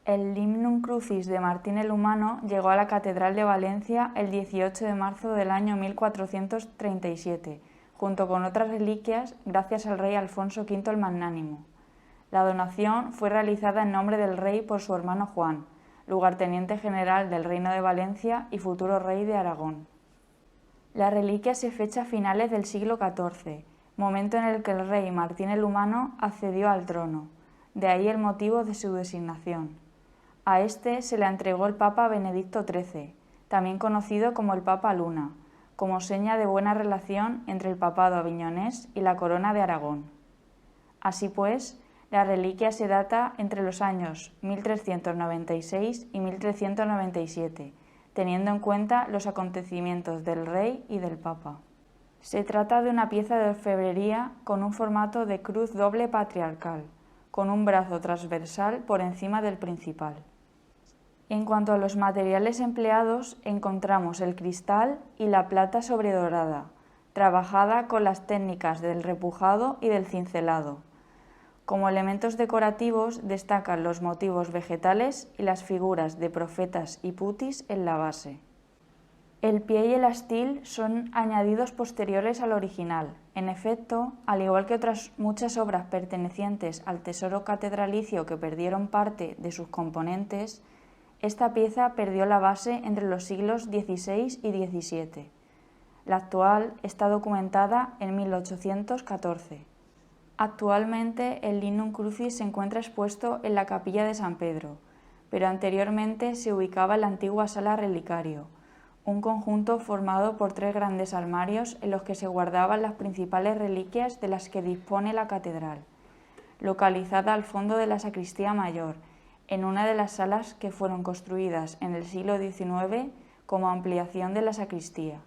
El Limnum Crucis de Martín el Humano llegó a la Catedral de Valencia el 18 de marzo del año 1437, junto con otras reliquias, gracias al rey Alfonso V el Magnánimo. La donación fue realizada en nombre del rey por su hermano Juan, lugarteniente general del Reino de Valencia y futuro rey de Aragón. La reliquia se fecha a finales del siglo XIV, momento en el que el rey Martín el Humano accedió al trono, de ahí el motivo de su designación. A este se la entregó el Papa Benedicto XIII, también conocido como el Papa Luna, como seña de buena relación entre el papado aviñonés y la corona de Aragón. Así pues, la reliquia se data entre los años 1396 y 1397, teniendo en cuenta los acontecimientos del rey y del papa. Se trata de una pieza de orfebrería con un formato de cruz doble patriarcal, con un brazo transversal por encima del principal. En cuanto a los materiales empleados, encontramos el cristal y la plata sobredorada, trabajada con las técnicas del repujado y del cincelado. Como elementos decorativos destacan los motivos vegetales y las figuras de profetas y putis en la base. El pie y el astil son añadidos posteriores al original. En efecto, al igual que otras muchas obras pertenecientes al tesoro catedralicio que perdieron parte de sus componentes, esta pieza perdió la base entre los siglos XVI y XVII. La actual está documentada en 1814. Actualmente el Limnum Crucis se encuentra expuesto en la capilla de San Pedro, pero anteriormente se ubicaba en la antigua sala relicario, un conjunto formado por 3 grandes armarios en los que se guardaban las principales reliquias de las que dispone la catedral, localizada al fondo de la sacristía mayor, en una de las salas que fueron construidas en el siglo XIX como ampliación de la sacristía.